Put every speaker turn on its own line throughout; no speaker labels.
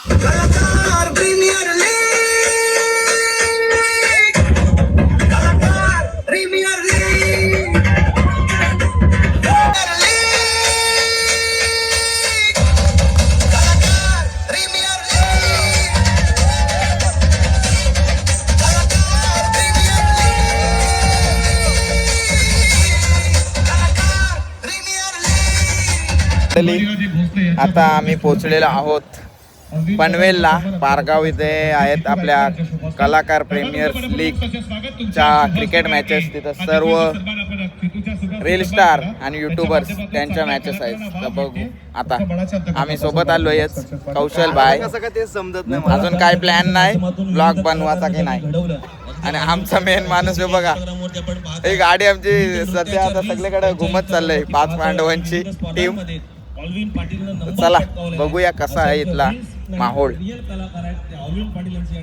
कलाकार premier league, कलाकार premier league, कलाकार प्रीमियर लीग, कलाकार प्रीमियर
लीग. आता आम्ही पोहोचलेलो आहोत पनवेलला. पारगाव इथे आहेत आपल्या कलाकार प्रीमियर लीगच्या क्रिकेट मॅचेस. तिथं सर्व रील स्टार आणि युट्यूबर्स त्यांच्या मॅचेस आहेत. तर बघू आता आम्ही सोबत आलो आहेच. कौशल भाई ते समजत नाही अजून काय प्लॅन नाही ब्लॉग बनवायचा की नाही. आणि आमचा मेन माणूस आहे बघा. ही गाडी आमची सध्या आता सगळीकडे घुमत चाललंय 5 पांडवांची टीम. चला बघूया कसा आहे इथला माहोल.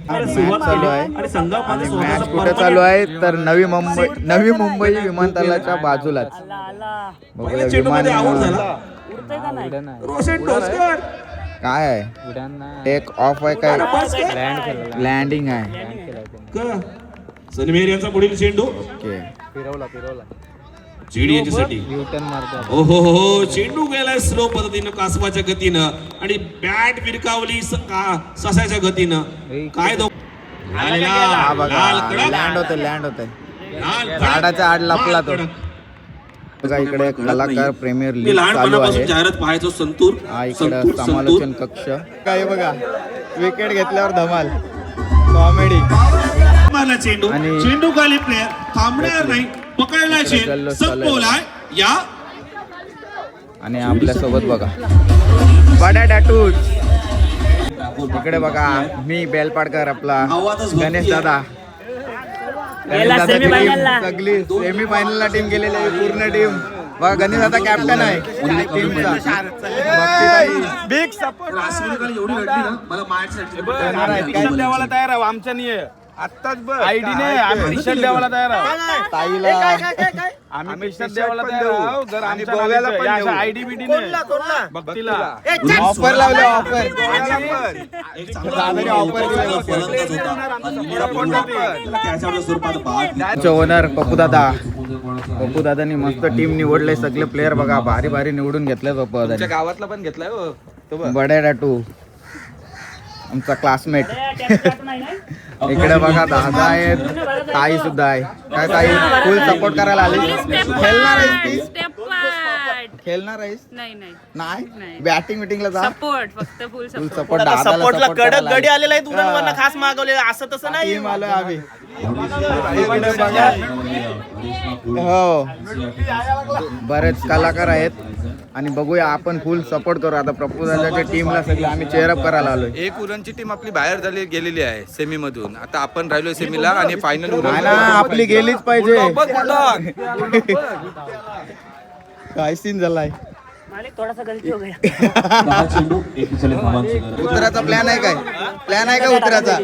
मॅच चालू आहे आणि मॅच कुठे चालू आहे तर नवी मुंबई विमानतळाच्या बाजूलाच. बघूया विमान काय आहे. टेक ऑफ आहे काय लँडिंग आहे.
सलमेर यांचा पुढील चेंडू
ओके
चेंडू यांच्यासाठी ओहो हो चेंडू गेलाय स्लो पद्धतीनं कासवाच्या गतीनं आणि बॅट विरकावली ससाच्या गतीनं. काय
लँड होते झाडाच्या आड लपला तो. बघा इकडे कलाकार प्रीमियर लीग चालू आहे.
लहानपणापासून जाहिरात पाहायचो संतूर.
हा इकडे समालोचन कक्ष काय बघा. विकेट घेतल्यावर धमाल कॉमेडी.
चेंडू चेंडू खाली प्लेयर थांबणार नाही पकडला चेंडू संपवलाय या.
आणि आपल्या सोबत बघा बड्या टॅटूज. इकडे बघा मी बेलपाडकर आपला गणेश दादा. सगळी सेमी फायनलला टीम गेलेली आहे पूर्ण टीम. बघा गणेश दादा कॅप्टन आहे टीमचा. बिग सपोर्ट
देवाला तयार आहे आमच्या नाही आत्ताच आयडी नाही आम्ही टी-शर्ट द्यावाला तयार आहोत.
ताईला
आम्ही टी-शर्ट द्यावाला तयार आहोत. जर आमच्या गोव्याला पण आयडी बीडी नाही भक्तीला
ऑफर लावले ऑफर ओनर पप्पू दादानी मस्त टीम निवडले. सगळे प्लेयर बघा भारी भारी निवडून घेतले. पप्पू दादा
गावातला पण घेतलाय
बड्या टाटू आमचा क्लासमेट. इकडे बघा दादा आहेत ताई सुद्धा आहे. काय ताई फुल सपोर्ट करायला आली. खेळणार आहेस नाही बॅटिंग मिटिंगला जा. फुल सपोर्ट
सपोर्टला कडक गडी आलेला आहे. उरणवरनं खास मागवले असं तसं नाही.
आलोय आम्ही इकडे बघा हो बरेच कलाकार आहेत. आणि बघूया आपण फुल सपोर्ट करू आता प्रपोजाच्या टीमला. सगळं आम्ही चेअरअप करायला आलोय.
एक उरणची टीम आपली बाहेर झाली गेलेली आहे सेमी मधून. आता आपण राहिलो सेमीला आणि फायनल
आपली गेलीच पाहिजे. काय सीन झालाय. उतराचा प्लॅन आहे काय उतराचा.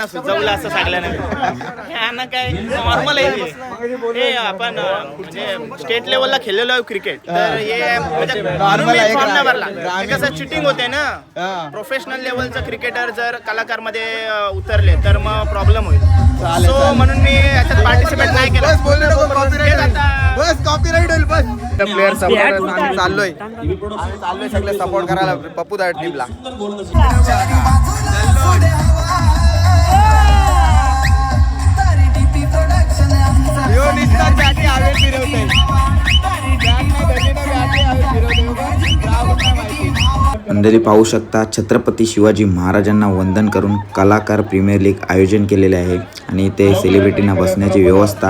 सुचवलं असं सगळ्यांना काय नॉर्मल आहे. आपण म्हणजे स्टेट लेवलला खेळलेलो आहे क्रिकेट. तर हे फॉर्म नाही भरला कसं चिटिंग होते ना. प्रोफेशनल लेवलचं क्रिकेटर जर कलाकार मध्ये उतरले तर मग प्रॉब्लेम होईल. सो म्हणून मी याच्यात पार्टिसिपेट नाही केलं.
बस कॉपीराइट होईल बस. प्लेयर सपोर्ट आम्ही चाललोय सगळे सपोर्ट करायला पप्पू दादा टीमला.
मंडळी पाहू शकता छत्रपती शिवाजी महाराजांना वंदन करून कलाकार प्रीमियर लीग आयोजन केलेले आहे. आणि ते सेलिब्रिटींना बसण्याची व्यवस्था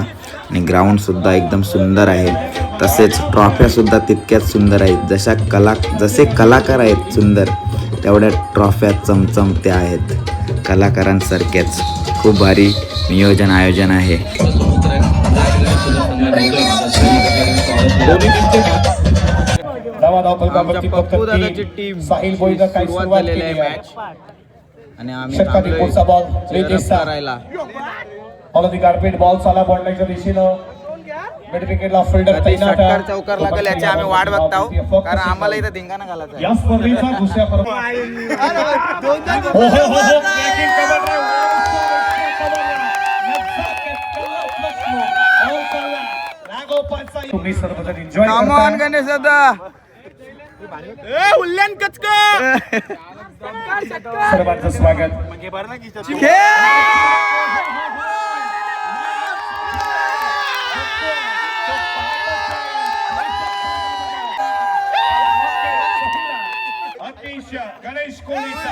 आणि ग्राउंडसुद्धा एकदम सुंदर आहे. तसेच ट्रॉफ्यासुद्धा तितक्याच सुंदर आहेत. जसे कलाकार आहेत सुंदर तेवढ्या ट्रॉफ्या चमचमत्या आहेत. कलाकारांसारख्याच खूप भारी नियोजन आयोजन आहे.
पप्पू दादाची टीम सुरुवात झालेली आहे मॅच. आणि आम्ही करायला
कार्पेट बॉल साला पडण्याच्या दिशेनं
मिडविकेटला फिल्डर
कधी षटकार चौकार लागेल याची आम्ही वाट बघताव कारण आम्हाला इथं धिंगाणा घालायचा आहे.
या स्पर्धेचा दुसऱ्या तुम्ही सर्वजण एन्जॉय
Come on, गणेश दादा.
उल्ल्यान कचकर
सर्वांचं स्वागत. गणेश कोहलीचा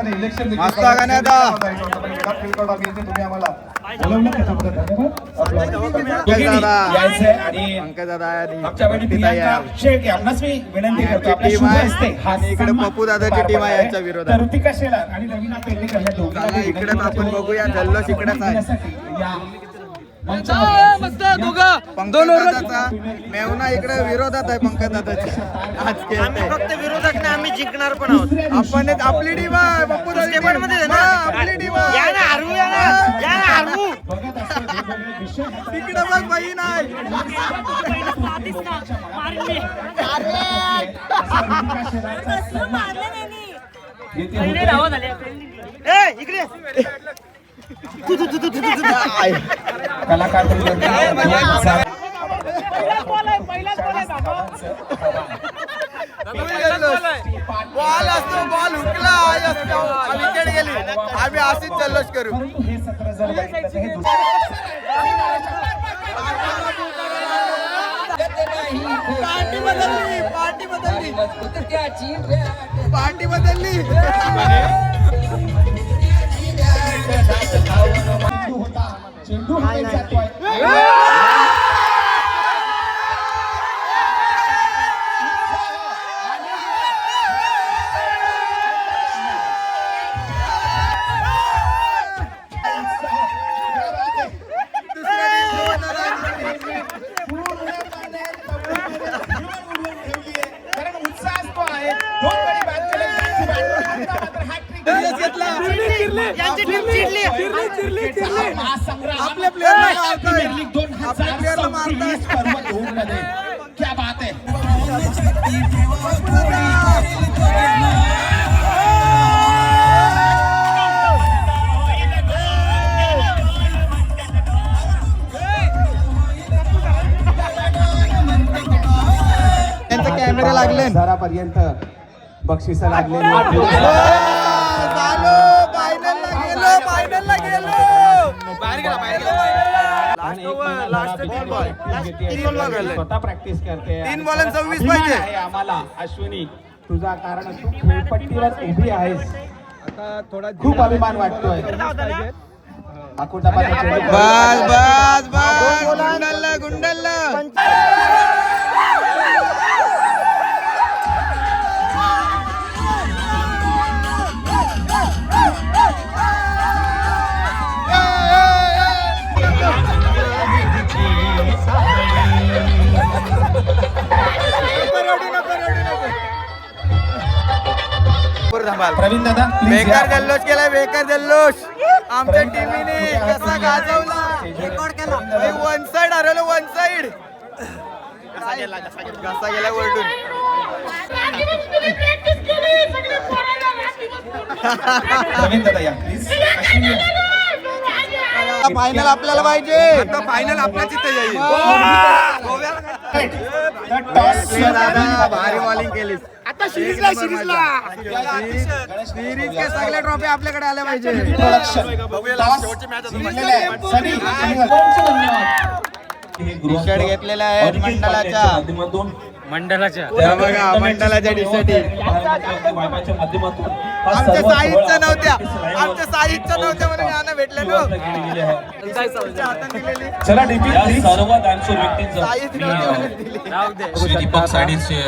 इलेक्शन
मस्त गाणं आहे आता.
तुम्ही आम्हाला बोलवलं त्याच्याबद्दल धन्यवाद.
पंकज दादा आणि
आमच्या वेळी
प्रीतीताई
प्रियांका
आहे.
शेख यांनाच मी विनंती करतो आपल्या
टीम
शुभ
आहे.
हस्ते हा
आणि इकडे
सन्मान
पप्पू दादाची
पार
टीम आहे
पडलाय.
यांच्या विरोधात.
तर ऋतिका शेलार आणि रवीना पेडणेकर या दोघांना
चला,
विनंती
इकडेच आपण
करतो.
बघूया, जल्लोष इकडेच आहे.
साठी या मंचावर
पंकज दादाचा मेवना इकडे विरोधात आहे. पंकज दादाची आज खेळते.
आम्ही फक्त विरोधक नाही, आम्ही जिंकणार पण आहोत.
आपण आपली टीम आहे. पप्पू दादाची
स्टेपन मध्ये आहे
team.
ना?
हा, आपली टीम आहे.
या ना हरू, या ना, या ना हरू.
बघत असतो वेगवेगळे विषय
तिकडे बघ बाई नाही.
ए, इकडे
कलाकार
बॉल असतो, बॉल हुकला विकेट गेली. आम्ही अशीच जल्लोष करू.
हे सत्र जर बघितलं तर हे
पार्टी बदलली, पार्टी बदलली, पार्टी बदलली.
चेंडू हातात जातोय. कारण उत्साह असतो आहे. दोन गडी बाद केले. मात्र hat-trick
यांची टीम चिडली.
आपल्या प्लेअरला मारताय. आपल्या प्लेअरला मारताय.
क्या बात है.
त्यांचे कॅमेरे लागले.
हजारापर्यंत बक्षिस लागलेली
फायनलला गेलो.
स्वतः प्रॅक्टिस करते.
3 बॉल 26 पाहिजे.
आहे आम्हाला अश्विनी तुझा कारण तू खेळपट्टीवर उभी आहेस. आता थोडा खूप अभिमान वाटतोय.
बस बस बस गुंडल्ला गुंडल्ला.
प्रवीण दादा
बेकार जल्लोष केलाय, बेकार जल्लोष. आमच्या टीमने कसा गाजवला. वन साइड हरवलं, वन साइड. कसा गेला ओरडून.
प्रवीण दादा या प्लीज.
फायनल आपल्याला पाहिजे.
आता फायनल आपल्याच इथे येईल.
दादा भारी बॉलिंग केली.
आता सिरीजला
सिरीज के सगळ्या ट्रॉफी आपल्याकडे आल्या पाहिजे. टी-शर्ट घेतलेला आहे मंडलाच्या. त्या बघा मंडलाच्या टी-शर्ट. आमच्या साईजच्या नव्हत्या, आमच्या साईजच्या नव्हत्या म्हणून यांना भेटले नो. हातात दिलेली
चला डीपी
सर्व दानशूर व्यक्तींचं
साईज नव्हती म्हणून दिली.
श्री दीपक साडीचे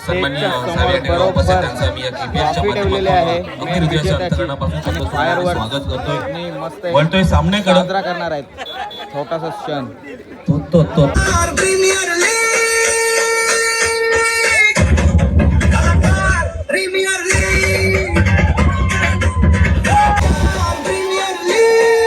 सन्माननीय साहेब या ठिकाणी उपस्थित त्यांचं मी या KPL च्या
ठेवलेले आहे.
माध्यमातून अगदी हृदयाच्या अंतकरणापासून शब्द
फायरवर्क
स्वागत करतोय.
आणि मस्त
वळतोय सामन्याकडे.
साजरा करणार आहेत. छोटासा क्षण.
तो
premier league premier league premier league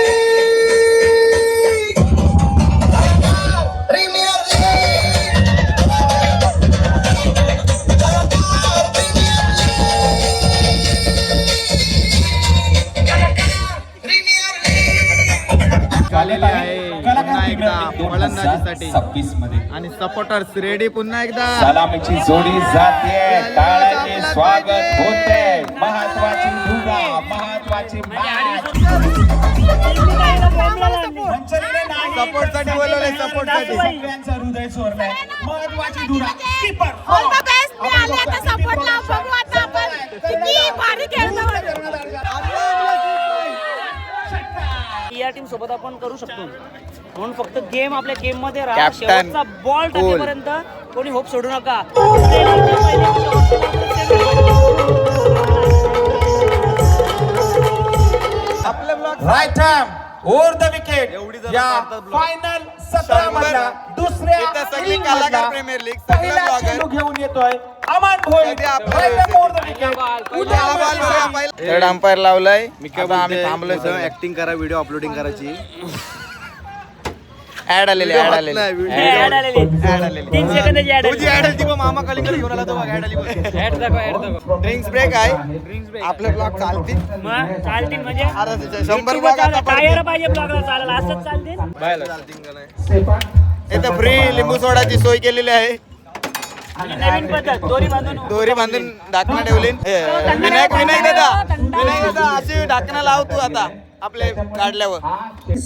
फलंदाजीसाठी
26 मध्ये
आणि सपोर्टर्स रेडी पुन्हा एकदा.
सलामीची जोडी जाते, टाळ्याचे स्वागत होते. महत्वाची धुरा, महत्वाची
सपोर्ट साठी बोलवलंय, सपोर्ट साठी.
सगळ्यांचं हृदय चोरलंय. महत्वाची धुरा कीपर.
ऑल द बेस्ट मिळाले आता सपोर्टला. बघू आता आपण किती भारी खेळतो.
या टीम सोबत आपण करू शकतो म्हणून फक्त गेम आपल्या गेम मध्ये राहा.
कॅप्टन
शेवटचा बॉल टाकेपर्यंत कोणी होप सोडू नका.
आपले block
right hand over the wicket.
एवढी जण
या
मारतात block.
फायनल 17 मधला दुसऱ्या
इथं सगळी
inning
कलाकार
मधला
प्रीमियर लीग, सगळे
पहिला
blogger.
चेंडू घेऊन येतोय अमन भोईर.
कधी आपलं
Right hand over the wicket.
पहिला बॉल बघा, पहिला. थर्ड अंपायर लावलाय. आता आम्ही थांबलोय.
ऍक्टिंग करा, व्हिडिओ अपलोडिंग करायची.
ऍड आलेली, ऍड आलेली.
ऍड आलेली. 3 सेकंदाची ऍड
तुझी ऍड आली, मामा कलिंगड घेऊन आला तो बघ, ऍड आली बघ.
ऍड दाखव.
ड्रिंक्स ब्रेक आहे. आपले ब्लॉग चालतील.
मग चालतील म्हणजे
अरे 100 ब्लॉग आता
टायर पाहिजे ब्लॉगला चालेल असंच चालतील.
इथं फ्री लिंबू सोडाची सोय केलेली आहे.
आणि नवीन पद्धत
दोरी बांधून ढाकणं ठेवली. विनायक दादा अशी ढाकणं लाव तू आता आपले काढल्यावर.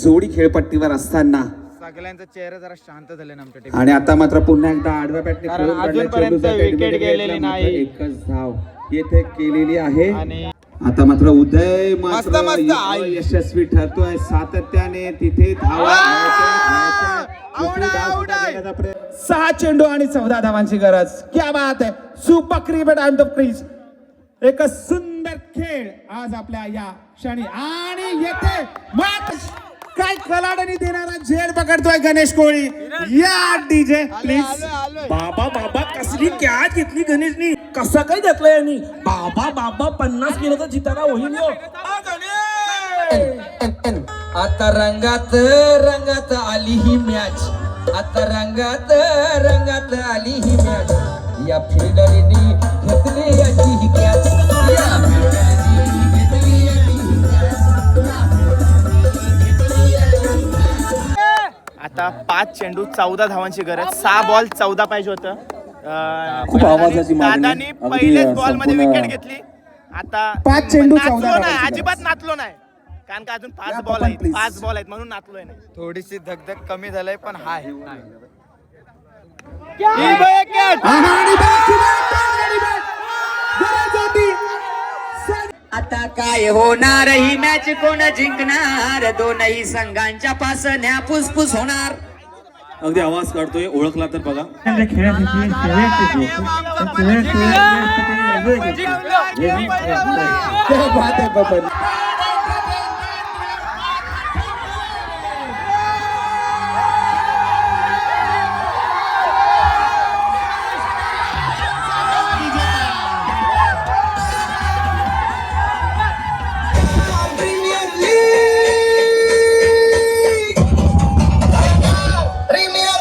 जोडी खेळपट्टीवर असताना
सगळ्यांचा चेहरा जरा शांत झाले ना आमच्या टीम.
आणि आता मात्र पुन्हा एकदा आडव्या बॅटने
कारण
खेळून काढला.
अजूनपर्यंत
चेंडूचा
विकेट
टेडीमध्ये
गेलेली
घेतला,
नाही.
मात्र एकच धाव येथे केलेली आहे.
आणि
आता मात्र उदय
मस्त,
मात्र
मस्त. आई.
यशस्वी ठरतोय. सातत्याने तिथे धावा
आउट आहे.
6 चेंडू आणि 14 धावांची गरज. क्या बात आहे. Super cricket on the crease. एक सुंदर खेळ आज आपल्या या क्षणी. आणि येथे मॅच काय कलाडणी देणारा झेड पकडतोय गणेश कोळी. या डीजे प्लीज.
बाबा बाबा कसली कॅच घेतली गणेशनी. कसं काय घेतलं यांनी. बाबा बाबा 50 किलो तर जिताना होईल यो.
आता रंगात रंगात आली ही मॅच. आता रंगात रंगात आली ही मॅच. या फिल्डरनी घेतली याची ही कॅच. या फिल्डरनी घेतली याची ही कॅच.
आता 5 चेंडू 14 धावांची गरज. 6 बॉल 14 पाहिजे होतं.
खूप आवाजाची मागणी.
दादानी
अगदी
पहिलेच बॉल मध्ये
संपूर्ण
विकेट घेतली. आता
5 चेंडू 14
नाचलो नाही,
धावांची
अजिबात
गरज.
नाचलो नाही कारण का अजून 5
या
बॉल
पप्पा,
आहेत.
please.
5 बॉल आहेत म्हणून नाचलोय नाही.
थोडीशी धगधग कमी झालंय पण हाय.
आणि back to back, आणि back. गरज होती.
आता काय होणार ही मॅच कोण जिंकणार. दोनही संघांच्या पासण्या फुसफुस होणार.
अगदी आवाज काढतोय. ओळखला तर बघा.
क्या बात आहे बबन.
Premier league. प्रीमियर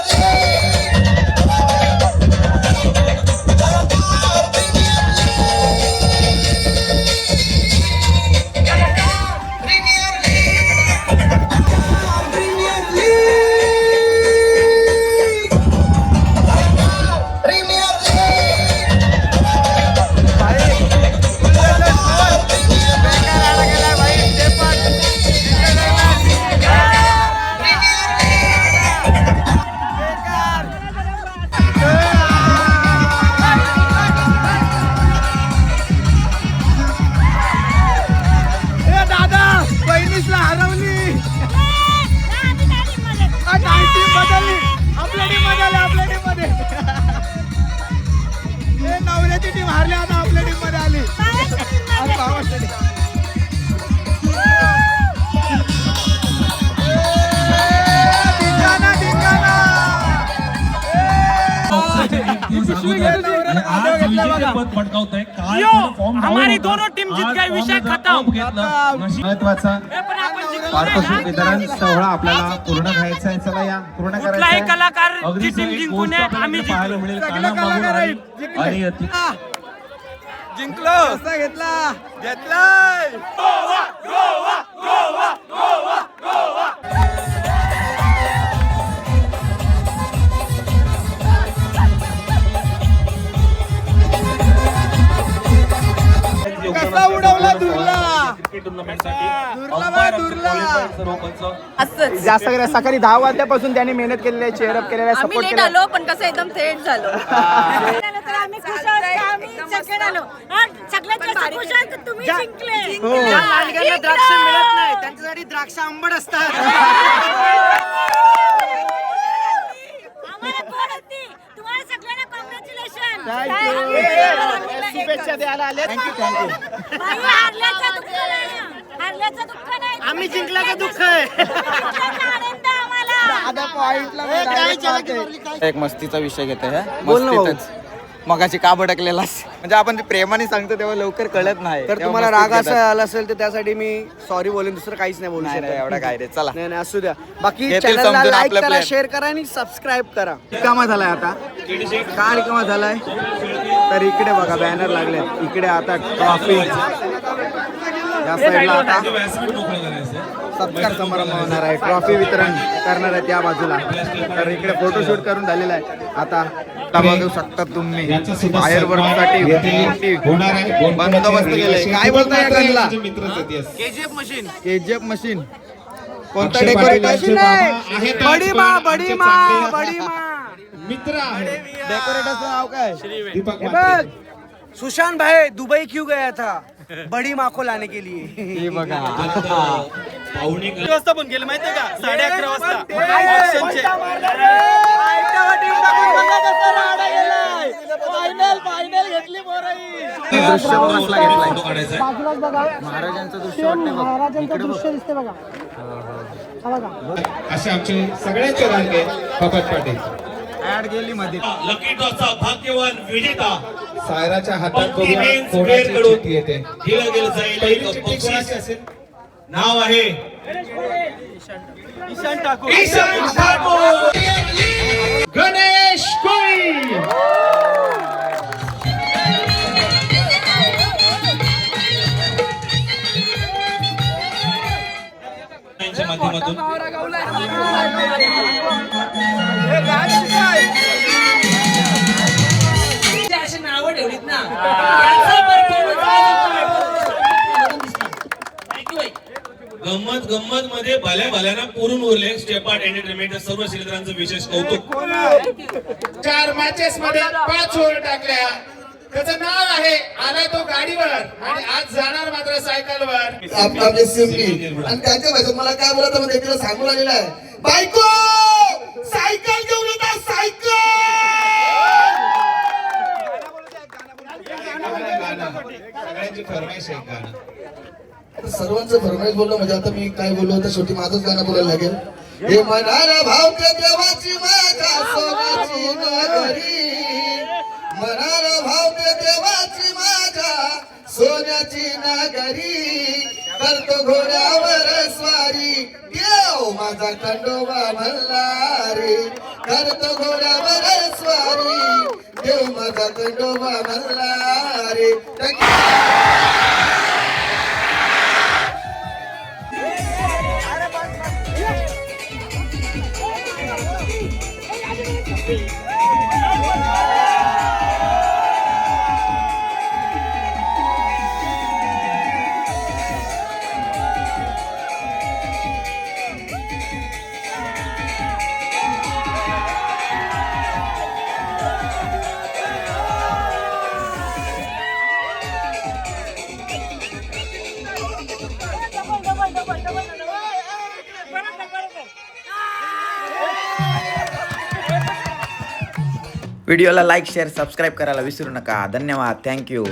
दादा बहिणीसला हरवली. टीम बदलली. आपल्या टीम मध्ये आपल्या टीम मध्ये. नवऱ्याची टीम हारली आता आपल्या टीम मध्ये आली. आज भावाची team. धिंगाणा, धिंगाणा.
पटकावतोय काय
हमारी दोनों टीम जीत गई. विषय खत्म.
महत्वाचा पारितोषिक वितरण सोहळा आपल्याला पूर्ण व्हायचा आहे. चला या पूर्ण
कुठलाही
करायचा
कलाकार
अगदी
ची टीम
सगळी
जिंकून
गोष्ट
आहे.
आपल्याला
आम्ही
पाहायला
जिंकू.
मिळेल.
सगळे
कानामागून
कलाकार
आणि-
आहेत. जिंकले.
आणि अति-
जिंकलो. कसा घेतला घेतलाय.
कसा उडवला दुर्ला
क्रिकेट टुर्नामेंटसाठी अंपायर आमचे qualified सर्व पंच
असंच
जास्त सकाळी 10 वाजल्यापासून त्यांनी मेहनत केलेली आहे, चेअरअप केलेला आहे,
आम्ही
सपोर्ट
लेट
केला.
आलो पण कसं एकदम थेट झालो तर आम्ही खुश आहोत की आम्ही सेकंड आलो सगळ्यात जास्त खुश आहोत की तुम्ही जिंकले
मालिकांना द्राक्ष मिळत नाही, त्यांच्यासाठी द्राक्ष आंबट असतात.
आम्हाला कोण होती तुम्हाला सगळ्यांना कॉंग्रॅच्युलेशन
शुभेच्छा द्यायला आले.
हारल्याचं दुःख नाही हारल्याचं दुःख नाही
आम्ही जिंकल्याचं दुःख आहे.
जिंकल्याचा आनंद आम्हाला.
एक मस्तीचा विषय घेते मस्तीतच मगाशी का भडकलेला म्हणजे आपण ते प्रेमाने सांगतो तेव्हा लवकर कळत नाही.
तर
तेव्हा
तुम्हाला
मस्तीत
राग
घेतात.
असा आला असेल तर त्यासाठी मी सॉरी बोलेन, दुसरं काहीच नाही बोलू
नाही, नाही,
शकत.
एवढा काय रे चला.
नाही नाही असू द्या. बाकी
येतील
चॅनलला
समजून
लाईक
आपलं
करा,
plan.
शेअर करा आणि सबस्क्राईब करा.
रिकामा झालाय आता का रिकामा झालाय तर इकडे बघा बॅनर लागले, इकडे आता ट्रॉफी, या साईडला आता
व्यासपीठ मोकळं करायचं
सत्कार समारंभ होणार आहे, ट्रॉफी वितरण करणार आहे त्या बाजूला. तर इकडे फोटोशूट करून झालेला आहे. आता बघू शकता तुम्ही बाहेर वर्कसाठी बंदोबस्त केलाय. काय बोलताय या केजीएफ मशीन कोणता डेकोरेटर
मित्र आहे
डेकोरेटरचं नाव काय?
बघ, सुशांत भाई दुबई क्यों गया था बड़ी माँ को लाने के लिए.
हे बघा
वाजता पण गेले माहितीये का 11:30 वाजता फायनल घेतली
दृश्य बघा घेतलाय
फोटो काढायचा आहे.
महाराजांचं दृश्य वाटतंय बघ.
असे आमचे सगळ्यांचे लाडके बापट पाटील.
ऍड गेली मध्ये.
लकी ड्रॉचा भाग्यवान विजेता
सायराच्या हातात
पंक्ती
बघूया
मेन्स
कोणाची
प्लेअरकडून
चिठ्ठी येते.
दिलं गेलं जाईल
पहिली
एक
चिठ्ठी
बक्षीस.
कोणाची असेल?
नाव आहे
ईशान ठाकूर.
ईशान ठाकूर.
गणेश कोळी.
यांच्या माध्यमातून
अशी नावं ठेवलीत ना
गंमत गंमत मध्ये भल्या भल्याना पुरून उरले स्टेप आर्ट एंटरटेनमेंट सर्व शिलेदारांचं विशेष कौतुक.
4 मॅचेस मध्ये 5 ओव्हर टाकल्या. त्याचं नाव आहे आला तो गाडीवर आणि आज जाणार मात्र सायकलवर.
आपले सिम्पली आणि त्यांच्या भाषेत मला काय बोलत म्हणजे तिला सांगून आलेलं आहे बायको सायकल घेऊन येतात सायकल.
सगळ्यांची फरमाईश आहे गाणं.
सर्वांचं फरमाईश बोललो म्हणजे आता मी काय बोललो तर शेवटी माझंच गाणं बोलायला लागेल. हे म्हणाला भावते देवाची माझ्या सोन्याची नगरी, म्हणाला भावते देवाची माझ्या सोन्याची नगरी, करतो घोड्यावर स्वारी देव माझा खंडोबा मल्हारी, करतो घोड्यावर स्वारी देव माझा खंडोबा मल्हारी.
व्हिडिओला लाईक शेअर सबस्क्राईब करायला विसरू नका. धन्यवाद. थँक्यू.